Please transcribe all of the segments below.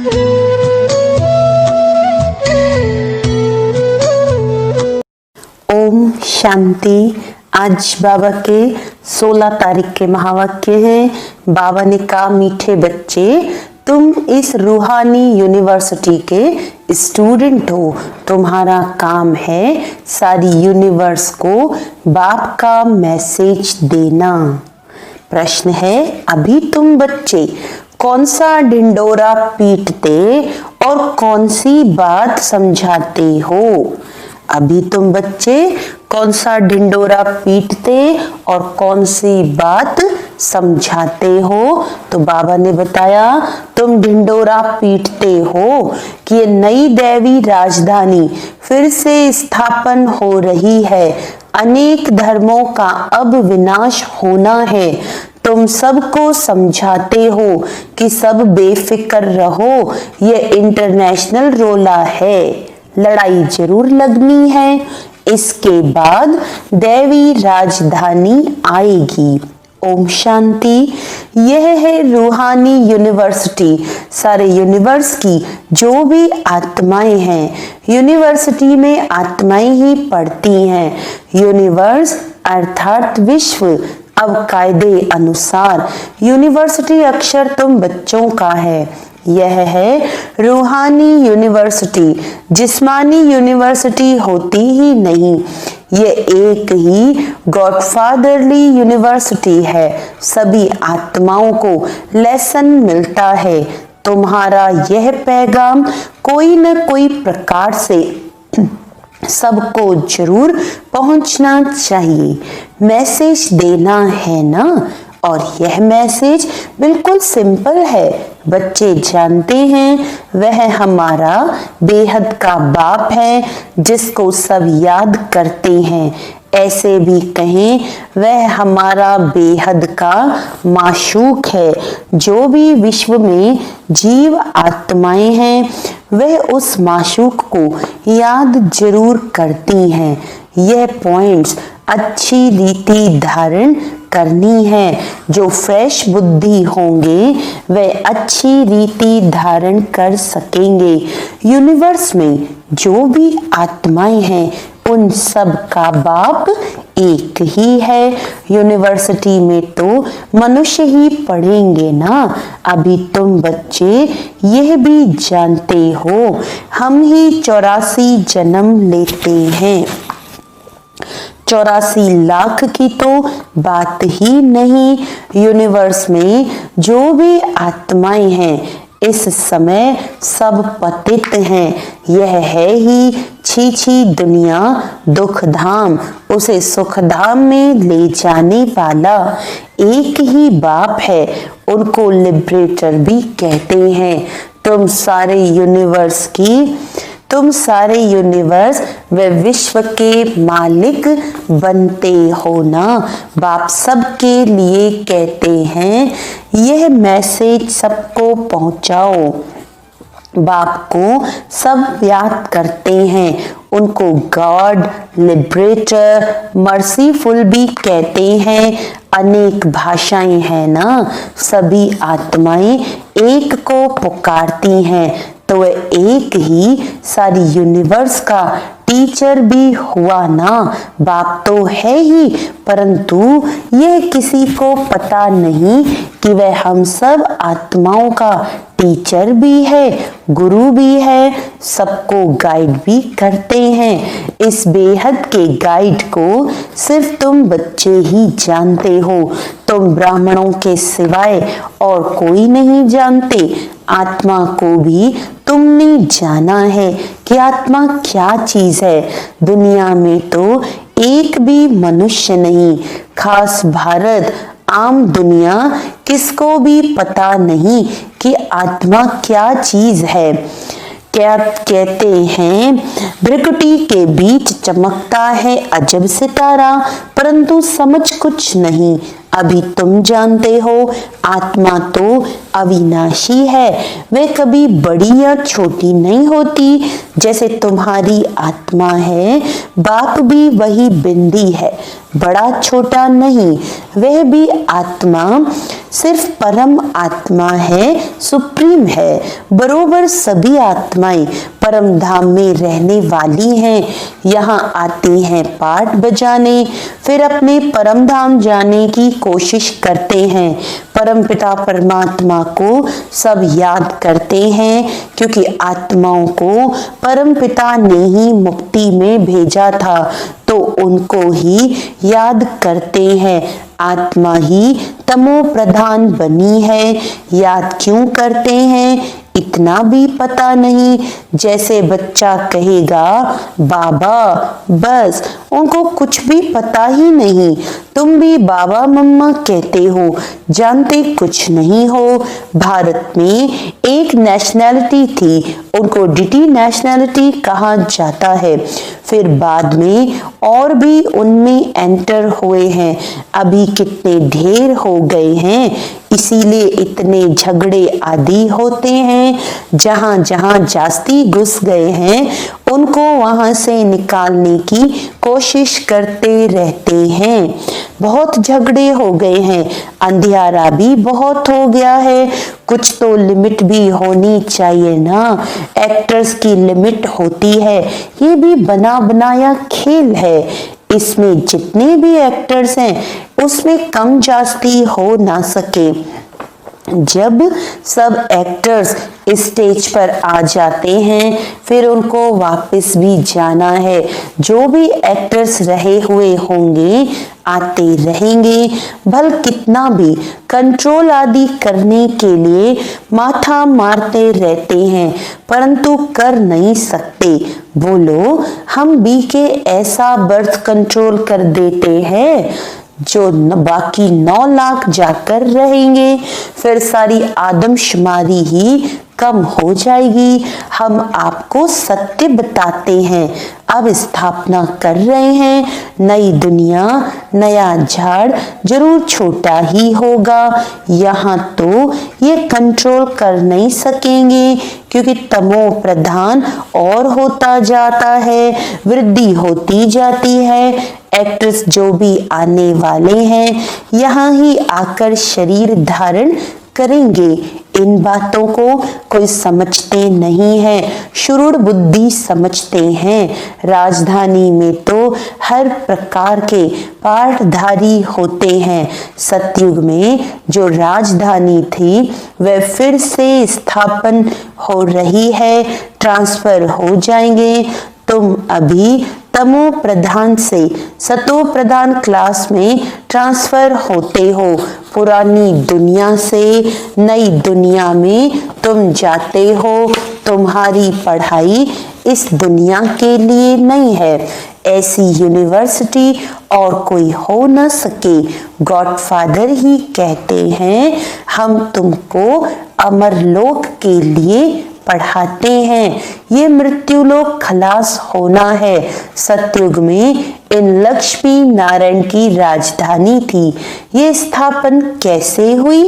ओम शांति। आज बाबा के 16 तारीख के महावाक्य हैं। बाबा ने कहा, मीठे बच्चे, तुम इस रूहानी यूनिवर्सिटी के स्टूडेंट हो। तुम्हारा काम है सारी यूनिवर्स को बाप का मैसेज देना। प्रश्न है, अभी तुम बच्चे कौन सा ढिंडोरा पीटते और कौन सी बात समझाते हो? अभी तुम बच्चे कौन सा ढिंडोरा पीटते और कौन सी बात समझाते हो? तो बाबा ने बताया, तुम ढिंडोरा पीटते हो कि ये नई दैवी राजधानी फिर से स्थापन हो रही है। अनेक धर्मों का अब विनाश होना है। तुम सबको समझाते हो कि सब बेफिक्र रहो, ये इंटरनेशनल रोला है, लड़ाई जरूर लगनी है, इसके बाद दैवी राजधानी आएगी। ओम शांति। यह है रूहानी यूनिवर्सिटी। सारे यूनिवर्स की जो भी आत्माएं हैं, यूनिवर्सिटी में आत्माएं ही पढ़ती हैं। यूनिवर्स अर्थात विश्व अब कायदे अनुसार यूनिवर्सिटी अक्षर तुम बच्चों का है। यह है रूहानी यूनिवर्सिटी। जिस्मानी यूनिवर्सिटी होती ही नहीं, ये एक ही गॉडफादरली यूनिवर्सिटी है। सभी आत्माओं को लेसन मिलता है। तुम्हारा यह पैगाम कोई न कोई प्रकार से सबको जरूर पहुंचना चाहिए। मैसेज देना है ना, और यह मैसेज बिल्कुल सिंपल है। बच्चे जानते हैं वह हमारा बेहद का बाप है जिसको सब याद करते हैं। ऐसे भी कहें, वह हमारा बेहद का माशूक है। जो भी विश्व में जीव आत्माएं हैं, वह उस माशूक को याद जरूर करती हैं। यह पॉइंट्स अच्छी रीति धारण करनी है। जो फ्रेश बुद्धि होंगे वे अच्छी रीति धारण कर सकेंगे। यूनिवर्स में जो भी आत्माएं हैं, उन सब का बाप एक ही है। यूनिवर्सिटी में तो मनुष्य ही पढ़ेंगे ना। अभी तुम बच्चे यह भी जानते हो, हम ही 84 जन्म लेते हैं। 84 लाख की तो बात ही नहीं। यूनिवर्स में जो भी आत्माएं हैं, इस समय सब पतित हैं। यह है ही छी दुनिया दुख धाम। उसे सुख धाम में ले जाने वाला एक ही बाप है। उनको लिबरेटर भी कहते हैं। तुम सारे यूनिवर्स व विश्व के मालिक बनते हो ना। बाप सबके लिए कहते हैं, यह मैसेज सबको पहुंचाओ। बाप को सब याद करते हैं। उनको गॉड, लिबरेटर, मर्सीफुल भी कहते हैं। अनेक भाषाएं हैं ना। सभी आत्माएं एक को पुकारती हैं, तो वह एक ही सारी यूनिवर्स का टीचर भी हुआ ना। बाप तो है ही, परंतु यह किसी को पता नहीं कि वह हम सब आत्माओं का टीचर भी है, गुरु भी है, सबको गाइड भी करते हैं। इस बेहद के गाइड को सिर्फ तुम बच्चे ही जानते हो। तुम ब्राह्मणों के सिवाय और कोई नहीं जानते। आत्मा को भी तुमने जाना है कि आत्मा क्या चीज है। दुनिया में तो एक भी मनुष्य नहीं, खास भारत, आम दुनिया, किसको भी पता नहीं कि आत्मा क्या चीज है। क्या कहते हैं, भ्रिकुटी के बीच चमकता है अजब सितारा, परंतु समझ कुछ नहीं। अभी तुम जानते हो, आत्मा तो अविनाशी है। वह कभी बड़ी या छोटी नहीं होती। जैसे तुम्हारी आत्मा है, बाप भी वही बिंदी है। बड़ा छोटा नहीं, वह भी आत्मा सिर्फ परम आत्मा है, सुप्रीम है। बरोबर सभी आत्माएं परम धाम में रहने वाली हैं। यहाँ आते हैं पाठ बजाने, फिर अपने परम धाम जाने की कोशिश करते हैं। परम पिता परमात्मा को सब याद करते हैं, क्योंकि आत्माओं को परम पिता ने ही मुक्ति में भेजा था, तो उनको ही याद करते हैं। आत्मा ही तमो प्रधान बनी है। याद क्यों करते हैं इतना भी पता नहीं। जैसे बच्चा कहेगा बाबा, बस उनको कुछ भी पता ही नहीं। तुम भी बाबा मम्मा कहते हो, जानते कुछ नहीं हो। भारत में एक नेशनैलिटी थी, उनको डीटी नेशनैलिटी कहा जाता है। फिर बाद में और भी उनमें एंटर हुए हैं। अभी कितने ढेर हो गए हैं, इसीलिए इतने झगड़े आदि होते हैं। जहां जहां जास्ती घुस गए हैं, उनको वहां से निकालने की कोशिश करते रहते हैं। बहुत झगड़े हो गए हैं, अंधियारा भी बहुत हो गया है। कुछ तो लिमिट भी होनी चाहिए ना। एक्टर्स की लिमिट होती है, ये भी बना बनाया खेल है। इसमें जितने भी एक्टर्स हैं, उसमें कम जास्ती हो ना सके। जब सब एक्टर्स स्टेज पर आ जाते हैं, फिर उनको वापस भी जाना है। जो भी एक्टर्स रहे हुए होंगे आते रहेंगे। भल कितना भी कंट्रोल आदि करने के लिए माथा मारते रहते हैं, परंतु कर नहीं सकते। बोलो, हम भी के ऐसा बर्थ कंट्रोल कर देते हैं जो बाकी 9 लाख जाकर रहेंगे। फिर सारी आदमशुमारी ही कम हो जाएगी। हम आपको सत्य बताते हैं, अब स्थापना कर रहे हैं नई दुनिया, नया झाड़ जरूर छोटा ही होगा। यहाँ तो ये कंट्रोल कर नहीं सकेंगे, क्योंकि तमो प्रधान और होता जाता है, वृद्धि होती जाती है। एक्टर्स जो भी आने वाले हैं, यहाँ ही आकर शरीर धारण करेंगे। इन बातों को कोई समझते नहीं है, शुरूढ़ बुद्धि समझते हैं। राजधानी में तो हर प्रकार के पाठधारी होते हैं। सतयुग में जो राजधानी थी वह फिर से स्थापन हो रही है, ट्रांसफर हो जाएंगे। तुम अभी तमो प्रधान से सतो प्रधान क्लास में ट्रांसफर होते हो। पुरानी दुनिया से नई दुनिया में तुम जाते हो। तुम्हारी पढ़ाई इस दुनिया के लिए नहीं है। ऐसी यूनिवर्सिटी और कोई हो न सके। गॉडफादर ही कहते हैं, हम तुमको अमरलोक के लिए पढ़ाते हैं। ये मृत्युलोक खलास होना है। सतयुग में इन लक्ष्मी नारायण की राजधानी थी। ये स्थापन कैसे हुई,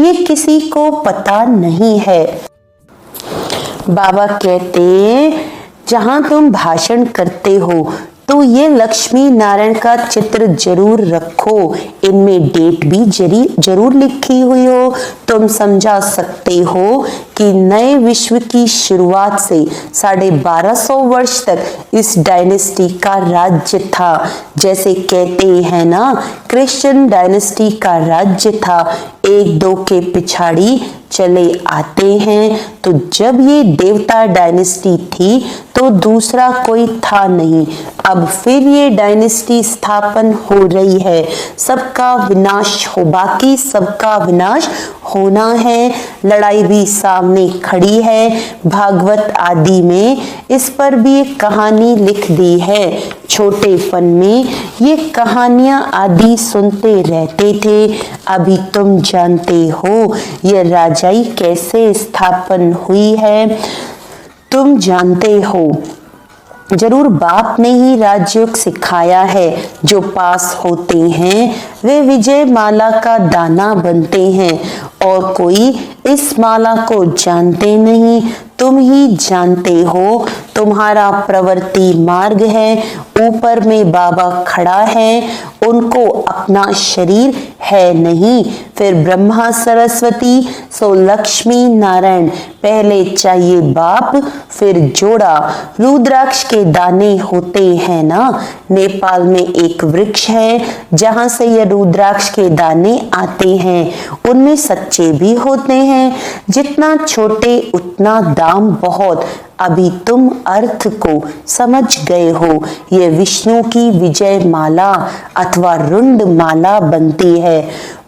ये किसी को पता नहीं है। बाबा कहते, जहां तुम भाषण करते हो तो ये लक्ष्मी नारायण का चित्र जरूर रखो। इनमें डेट भी जरूर लिखी हुई हो। तुम समझा सकते हो कि नए विश्व की शुरुआत से 1250 वर्ष तक इस डायनेस्टी का राज्य था। जैसे कहते हैं ना, क्रिश्चियन डायनेस्टी का राज्य था। 1-2 के पिछाड़ी चले आते हैं। तो जब ये देवता डायनेस्टी थी तो दूसरा कोई था नहीं। अब फिर ये डायनेस्टी स्थापन हो रही है। सबका विनाश हो, बाकी सबका विनाश होना है। लड़ाई भी सामने खड़ी है। भागवत आदि में इस पर भी एक कहानी लिख दी है। छोटेपन में ये कहानियां आदि सुनते रहते थे। अभी तुम जानते हो ये राजाई कैसे स्थापन हुई है। तुम जानते हो जरूर बाप ने ही राजयोग सिखाया है। जो पास होते हैं वे विजय माला का दाना बनते हैं, और कोई इस माला को जानते नहीं। तुम ही जानते हो। तुम्हारा प्रवृत्ति मार्ग है, ऊपर में बाबा खड़ा है, उनको अपना शरीर है नहीं। फिर ब्रह्मा सरस्वती सो लक्ष्मी नारायण, पहले चाहिए बाप फिर जोड़ा। रुद्राक्ष के दाने होते हैं ना, नेपाल में एक वृक्ष है जहां से ये रुद्राक्ष के दाने आते हैं, उनमें सच्चे भी होते हैं। जितना छोटे उतना दाम बहुत। अभी तुम अर्थ को समझ गए हो। ये विष्णु की विजय माला अथवा रुंड माला बनती है।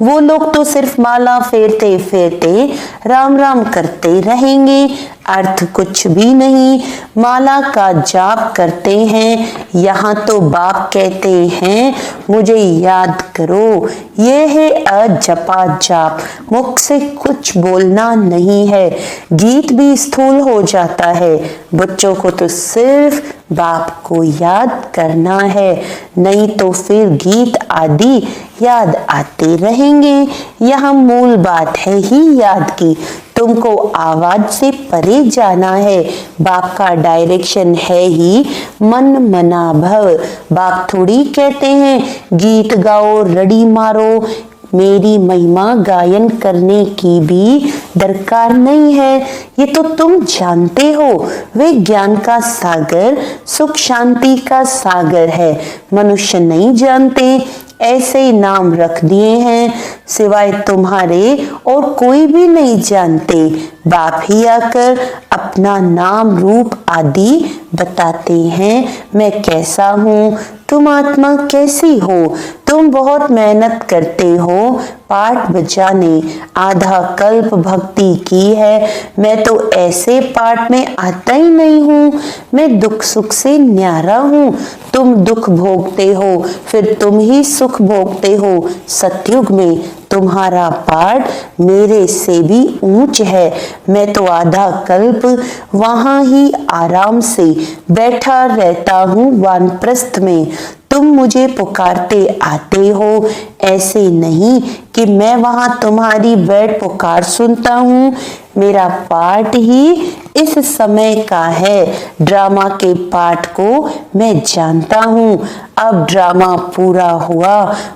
वो लोग तो सिर्फ माला फेरते फेरते राम राम करते रहेंगे, अर्थ कुछ भी नहीं। माला का जाप करते हैं। यहाँ तो बाप कहते हैं मुझे याद करो। ये है अजपा जाप, मुख से कुछ बोलना नहीं है। गीत भी स्थूल हो जाता है। बच्चों को तो सिर्फ बाप को याद करना है, नहीं तो फिर गीत आदि याद आते रहेंगे। यहाँ मूल बात है ही याद की। तुमको आवाज से परे जाना है। बाप का डायरेक्शन है ही मन मना भव। बाप थोड़ी कहते हैं गीत गाओ रड़ी मारो। मेरी महिमा गायन करने की भी दरकार नहीं है। ये तो तुम जानते हो, वे ज्ञान का सागर सुख शांति का सागर है। मनुष्य नहीं जानते, ऐसे नाम रख दिए हैं, सिवाय तुम्हारे और कोई भी नहीं जानते। बाप ही आकर अपना नाम रूप आदि बताते हैं। मैं कैसा हूँ, तुम आत्मा कैसी हो। तुम बहुत मेहनत करते हो पाठ बजाने, आधा कल्प भक्ति की है। मैं तो ऐसे पाठ में आता ही नहीं हूँ। मैं दुख सुख से न्यारा हूँ। तुम दुख भोगते हो, फिर तुम ही सुख भोगते हो। सतयुग में तुम्हारा पाठ मेरे से भी ऊंच है। मैं तो आधा कल्प वहां ही आराम से बैठा रहता हूँ वानप्रस्थ में। तुम मुझे पुकारते आते हो, ऐसे नहीं कि मैं वहां तुम्हारी बैठ पुकार सुनता हूँ। मेरा पाठ ही इस समय का है। ड्रामा के पाठ को मैं जानता हूँ। अब ड्रामा पूरा हुआ,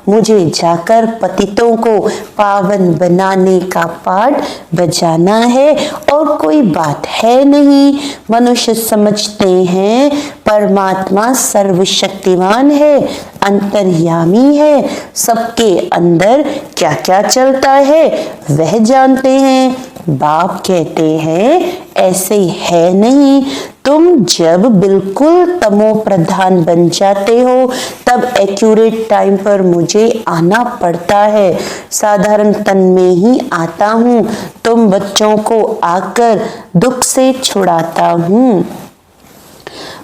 मुझे जाकर पतितों को पावन बनाने का पाठ बजाना है और कोई बात है नहीं। मनुष्य समझते हैं परमात्मा सर्वशक्तिमान है, अंतर्यामी है, सबके अंदर क्या क्या चलता है वह जानते हैं। बाप कहते हैं ऐसे है नहीं। तुम जब बिल्कुल तमो प्रधान बन जाते हो तब एक्यूरेट टाइम पर मुझे आना पड़ता है। साधारण तन में ही आता हूँ। तुम बच्चों को आकर दुख से छुड़ाता हूँ।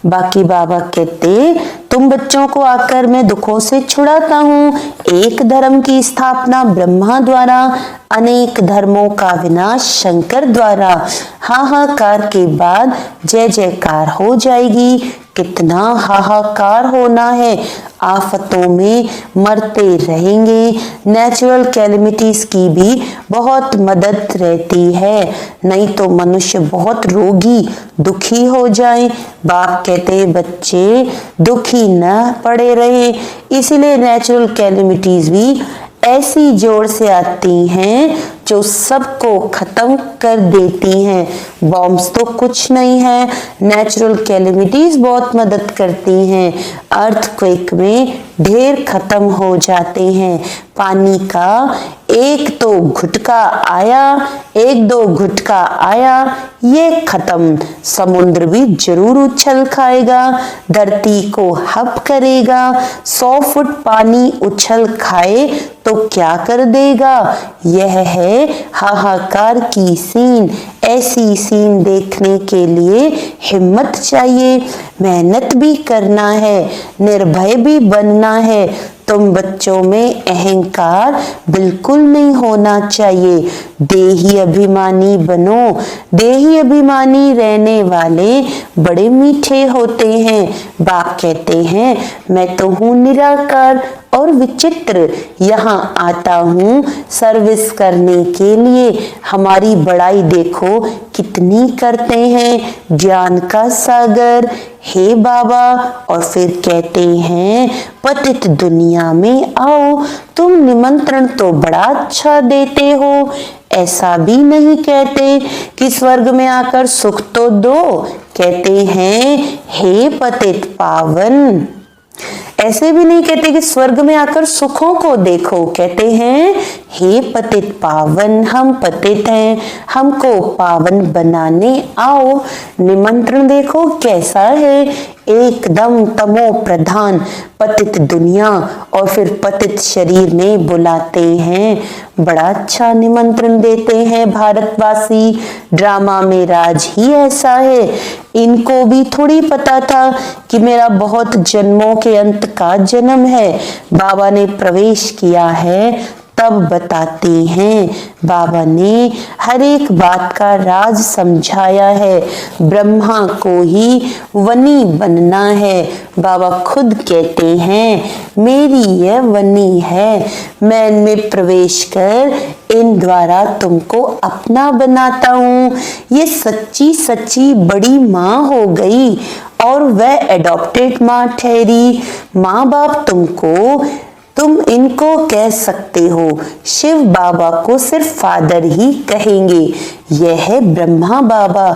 बाकी बाबा कहते तुम बच्चों को आकर मैं दुखों से छुड़ाता हूँ। एक धर्म की स्थापना ब्रह्मा द्वारा, अनेक धर्मों का विनाश शंकर द्वारा। हाहाकार के बाद जय जयकार हो जाएगी। कितना हाहाकार होना है, आफतों में मरते रहेंगे। नेचुरल कैलेमिटीज की भी बहुत मदद रहती है, नहीं तो मनुष्य बहुत रोगी दुखी हो जाए। बाप कहते बच्चे दुखी न पड़े रहे, इसीलिए नेचुरल कैलेमिटीज भी ऐसी जोर से आती हैं जो सबको खत्म कर देती हैं। बॉम्ब्स तो कुछ नहीं है, नेचुरल कैलेमिटीज बहुत मदद करती हैं। अर्थक्वेक में ढेर खत्म हो जाते हैं। पानी का एक तो घुटका आया, एक दो घुटका आया, ये खत्म। समुद्र भी जरूर उछल खाएगा, धरती को हप करेगा। 100 फुट पानी उछल खाए तो क्या कर देगा। यह है हाहाकार की सीन। ऐसी सीन देखने के लिए हिम्मत चाहिए, मेहनत भी करना है, निर्भय भी बनना है। तुम बच्चों में अहंकार बिल्कुल नहीं होना चाहिए। देही अभिमानी बनो। देही अभिमानी रहने वाले बड़े मीठे होते हैं। बाप कहते हैं मैं तो हूँ निराकार और विचित्र, यहाँ आता हूँ सर्विस करने के लिए। हमारी बड़ाई देखो कितनी करते हैं। ज्ञान का सागर हे बाबा, और फिर कहते हैं पतित दुनिया में आओ। तुम निमंत्रण तो बड़ा अच्छा देते हो, ऐसा भी नहीं कहते कि स्वर्ग में आकर सुख तो दो, कहते हैं हे पतित पावन। ऐसे भी नहीं कहते कि स्वर्ग में आकर सुखों को देखो, कहते हैं हे पतित पावन, हम पतित हैं, हमको पावन बनाने आओ। निमंत्रण देखो कैसा है, एकदम तमो प्रधान पतित दुनिया और फिर पतित शरीर में बुलाते हैं। बड़ा अच्छा निमंत्रण देते हैं भारतवासी। ड्रामा में राज ही ऐसा है। इनको भी थोड़ी पता था कि मेरा बहुत जन्मों के अंत का जन्म है, बाबा ने प्रवेश किया है तब बताते हैं। बाबा ने हर एक बात का राज समझाया है। ब्रह्मा को ही वनी बनना है। बाबा खुद कहते हैं मेरी यह वनी है, मैं इनमें प्रवेश कर इन द्वारा तुमको अपना बनाता हूँ। ये सच्ची सच्ची बड़ी माँ हो गई और वह एडॉप्टेड माँ ठहरी। माँ बाप तुम इनको कह सकते हो, शिव बाबा को सिर्फ फादर ही कहेंगे। यह है ब्रह्मा बाबा,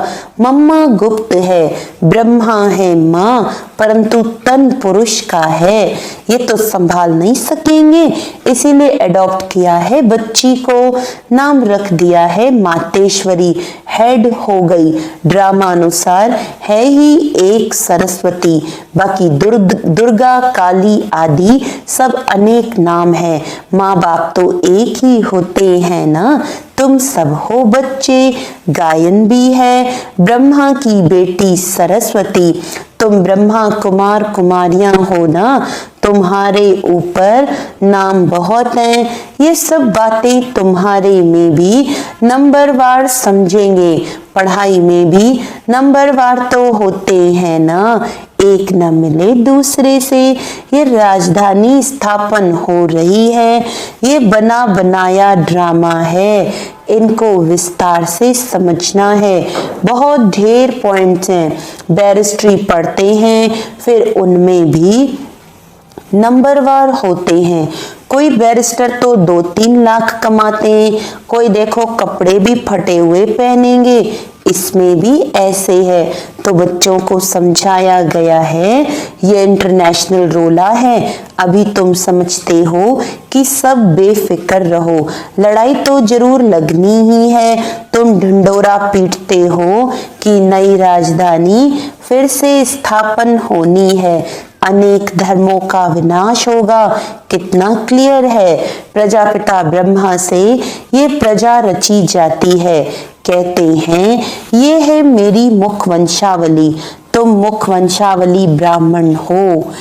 मम्मा गुप्त है, ब्रह्मा है माँ परंतु तन पुरुष का है, ये तो संभाल नहीं सकेंगे, इसीलिए एडॉप्ट किया है बच्ची को, नाम रख दिया है मातेश्वरी, हेड हो गई। ड्रामा अनुसार है ही एक सरस्वती, बाकी दुर्गा काली आदि सब अनेक नाम है। माँ बाप तो एक ही होते हैं ना। तुम सब हो बच्चे, गायन भी है। ब्रह्मा की बेटी सरस्वती, तुम ब्रह्मा कुमार कुमारियां हो ना, तुम्हारे ऊपर नाम बहुत हैं। ये सब बातें तुम्हारे में भी नंबरवार समझेंगे। पढ़ाई में भी नंबरवार तो होते हैं ना, एक न मिले दूसरे से। ये राजधानी स्थापन हो रही है, ये बना बनाया ड्रामा है, इनको विस्तार से समझना है। बहुत ढेर पॉइंट्स हैं। बैरिस्ट्री पढ़ते हैं फिर उनमें भी नंबरवार होते हैं। कोई बैरिस्टर तो 2-3 लाख कमाते हैं, कोई देखो कपड़े भी फटे हुए पहनेंगे, इसमें भी ऐसे है। तो बच्चों को समझाया गया है ये इंटरनेशनल रोला है। अभी तुम समझते हो कि सब बेफिक्र रहो, लड़ाई तो जरूर लगनी ही है। तुम ढिंडोरा पीटते हो कि नई राजधानी फिर से स्थापन होनी है, अनेक धर्मों का विनाश होगा। कितना क्लियर है, प्रजापिता ब्रह्मा से ये प्रजा रची जाती है। कहते हैं ये है मेरी मुख वंशावली, तुम मुख वंशावली ब्राह्मण हो।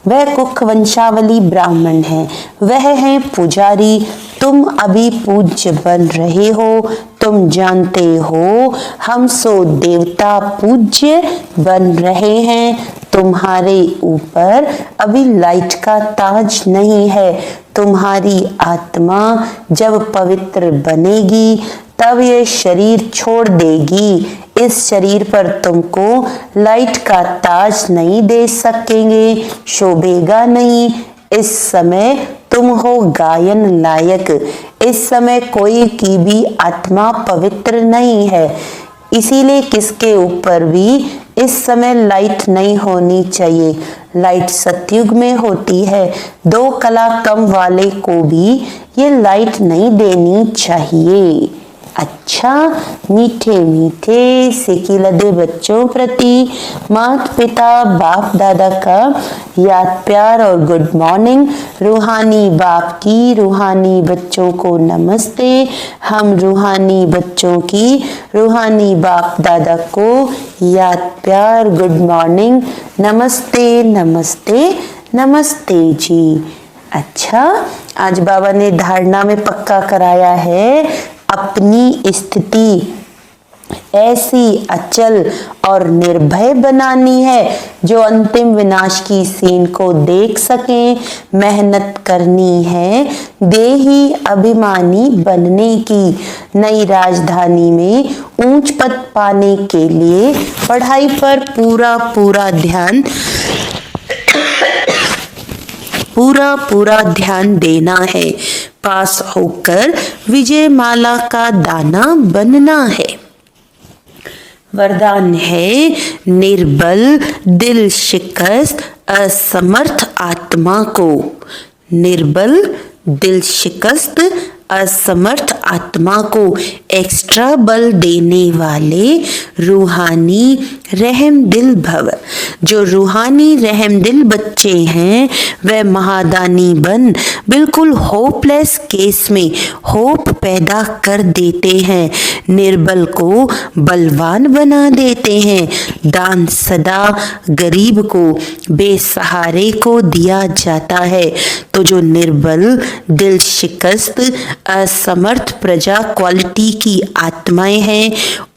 वह कुख वंशावली ब्राह्मण है, वह है पुजारी, तुम अभी पूज्य बन रहे हो। तुम जानते हो हम सो देवता पूज्य बन रहे हैं। तुम्हारे ऊपर अभी लाइट का ताज नहीं है। तुम्हारी आत्मा जब पवित्र बनेगी तब ये शरीर छोड़ देगी। इस शरीर पर तुमको लाइट का ताज नहीं दे सकेंगे, शोभेगा नहीं। इस समय तुम हो गायन लायक, इस समय कोई की भी आत्मा पवित्र नहीं है, इसीलिए किसके ऊपर भी इस समय लाइट नहीं होनी चाहिए। लाइट सतयुग में होती है, 2 कला कम वाले को भी ये लाइट नहीं देनी चाहिए। अच्छा, मीठे मीठे सिकिलदे बच्चों प्रति माता पिता बाप दादा का याद प्यार और गुड मॉर्निंग। रूहानी बाप की रूहानी बच्चों को नमस्ते। हम रूहानी बच्चों की रूहानी बाप दादा को याद प्यार गुड मॉर्निंग, नमस्ते नमस्ते नमस्ते जी। अच्छा, आज बाबा ने धारणा में पक्का कराया है अपनी स्थिति ऐसी अचल और निर्भय बनानी है जो अंतिम विनाश की सीन को देख सकें। मेहनत करनी है देही अभिमानी बनने की। नई राजधानी में ऊंच पद पाने के लिए पढ़ाई पर पूरा ध्यान देना है। पास होकर विजय माला का दाना बनना है। वरदान है निर्बल दिल शिकस्त असमर्थ आत्मा को। निर्बल दिल शिकस्त असमर्थ आत्मा को एक्स्ट्रा बल देने वाले रूहानी रहम दिल भव। जो रूहानी रहम दिल बच्चे हैं वह महादानी बन बिल्कुल होपलेस केस में होप पैदा कर देते हैं। निर्बल को बलवान बना देते हैं। दान सदा गरीब को बेसहारे को दिया जाता है। तो जो निर्बल दिल शिकस्त असमर्थ प्रजा क्वालिटी की आत्माएं हैं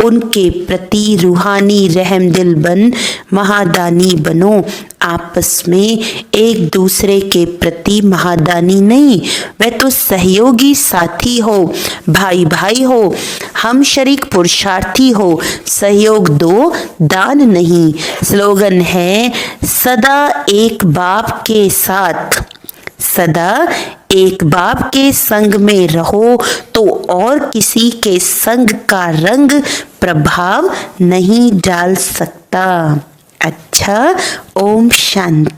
उनके प्रति रूहानी रहम दिल बन महादानी बनो। आपस में एक दूसरे के प्रति महादानी नहीं, वह तो सहयोगी साथी हो, भाई भाई हो, हम शरीक पुरुषार्थी हो। सहयोग दो दान नहीं। स्लोगन है सदा एक बाप के साथ। सदा एक बाप के संग में रहो तो और किसी के संग का रंग प्रभाव नहीं डाल सकता। अच्छा, ओम शांति।